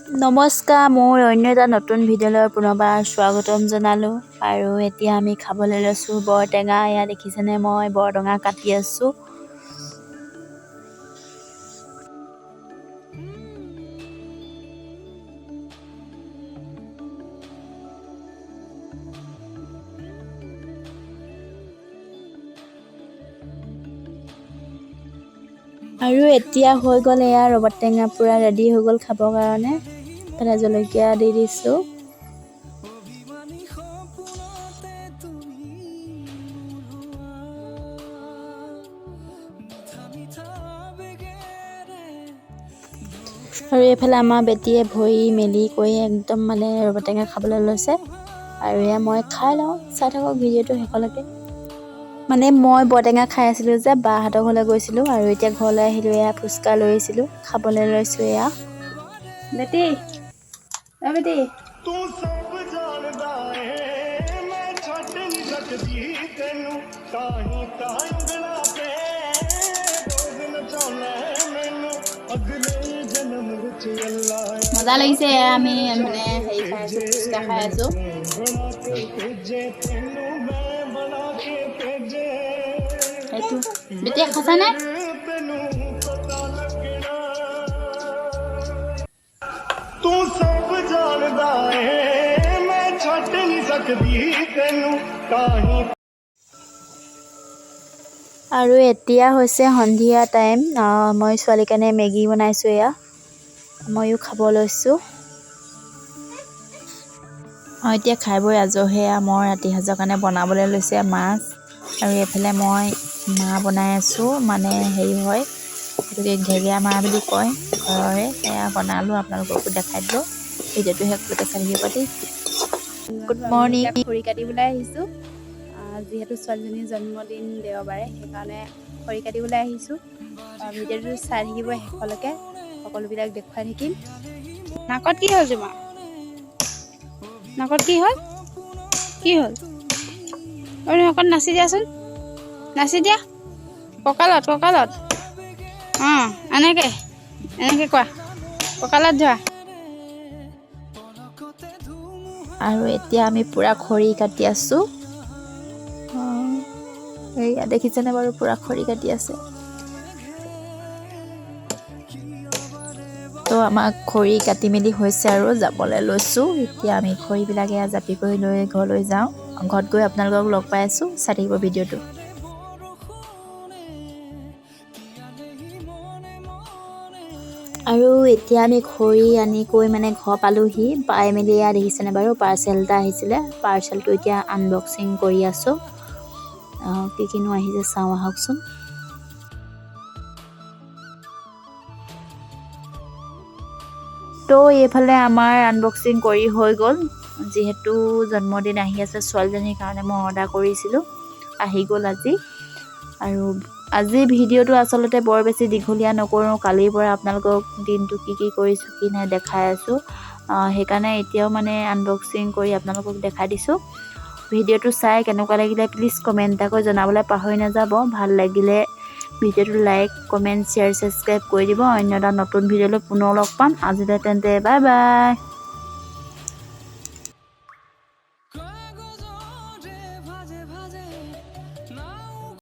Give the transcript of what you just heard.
নমস্কাৰ, মোৰ অন্য এটা নতুন ভিডিঅ'লৈ পুনৰবাৰ স্বাগতম জনালোঁ। আৰু এতিয়া আমি খাবলৈ লৈছোঁ বৰটেঙা। এয়া দেখিছেনে, মই বৰটেঙা কাটি আছোঁ। আৰু এতিয়া হৈ গ'ল এয়া ৰবাব টেঙা পূৰা ৰেডি হৈ গ'ল খাবৰ কাৰণে। তাতে জলকীয়া দি দিছোঁ। আৰু এইফালে আমাৰ বেটীয়ে ভৰি মেলি কৰি একদম মানে ৰবাব টেঙা খাবলৈ লৈছে। আৰু এয়া মই খাই লওঁ, চাই থাকক ভিডিঅ'টো শেষলৈকে। মানে মই বৰটেঙা খাই আছিলোঁ যে বাহঁতৰ ঘৰলৈ গৈছিলোঁ, আৰু এতিয়া ঘৰলৈ আহিলোঁ। এয়া ফুচকা লৈ আহিছিলোঁ, খাবলৈ লৈছোঁ। এয়া বেটি, বেটি মজা লাগিছে। আমি মানে হেৰি খাই আছোঁ, ফুচকা খাই আছোঁ। এইটো বেটিয়ে খাইছানে? तू सब जानदा है मैं छड्ड नहीं सकदी तेनू काहीं। আৰু এতিয়া হৈছে সন্ধিয়া টাইম। মই ছোৱালীৰ কাৰণে মেগী বনাইছোঁ। এয়া ময়ো খাব লৈছোঁ। এতিয়া খাই বৈ আজৰি। মই ৰাতি সাঁজৰ কাৰণে বনাবলৈ লৈছোঁ মাছ, আৰু এইফালে মই মাহ বনাই আছোঁ। মানে হেৰি হয়, সেইটোকে ঘেগেৰা মাহ বুলি কয়, ঘৰৰে। এয়া বনালোঁ, আপোনালোককো দেখাই দিলোঁ। ভিডিঅ'টো শেষলৈকে চাই থাকিব দেই। Good morning. খৰি কাটিবলৈ আহিছোঁ। যিহেতু ছোৱালীজনীৰ জন্মদিন দেওবাৰে, সেইকাৰণে খৰি কাটিবলৈ আহিছোঁ। ভিডিঅ'টো চাই থাকিব শেষলৈকে, সকলোবিলাক দেখুৱাই থাকিম। নাকত কি হ'ল তোমাৰ? নাকত কি হ'ল? কি হ'ল? নাকত নাচি দিয়াচোন, নাচি দিয়া। কঁকালত, কঁকালত। এনেকৈ কোৱা, কঁকালত ধৰা। আৰু এতিয়া আমি পূৰা খৰি কাটি আছোঁ। এয়া দেখিছেনে বাৰু, পূৰা খৰি কাটি আছে। তো আমাক খৰি কাটি মেলি হৈছে আৰু যাবলৈ লৈছোঁ। এতিয়া আমি খৰিবিলাক এয়া জাপি কৰি লৈ ঘৰলৈ যাওঁ। ঘৰত গৈ আপোনালোকক লগ পাই আছোঁ, চাই থাকিব ভিডিঅ'টো। আৰু এতিয়া আমি খৰি আনি কৈ মানে ঘৰ পালোহি। পাই মেলি এয়া দেখিছেনে বাৰু, পাৰ্চেল এটা আহিছিলে। পাৰ্চেলটো এতিয়া আনবক্সিং কৰি আছোঁ। কি কিনো আহিছে চাওঁ আহকচোন। তো এইফালে আমাৰ আনবক্সিং কৰি হৈ গ'ল। যিহেতু জন্মদিন আহি আছে ছোৱালীজনীৰ কাৰণে, মই অৰ্ডাৰ কৰিছিলোঁ, আহি গ'ল আজি। আৰু আজি ভিডিঅ'টো আচলতে বৰ বেছি দীঘলীয়া নকৰোঁ। কালিৰ পৰা আপোনালোকক দিনটো কি কি কৰিছোঁ, কি নাই দেখাই আছোঁ। সেইকাৰণে এতিয়াও মানে আনবক্সিং কৰি আপোনালোকক দেখাই দিছোঁ। ভিডিঅ'টো চাই কেনেকুৱা লাগিলে প্লিজ কমেণ্ট এটা কৰি জনাবলৈ পাহৰি নাযাব। ভাল লাগিলে ভিডিঅ'টো লাইক, কমেণ্ট, শ্বেয়াৰ, ছাবস্ক্ৰাইব কৰি দিব। অন্য এটা নতুন ভিডিঅ'লৈ পুনৰ লগ পাম। আজিলৈ তেন্তে বাই বাই।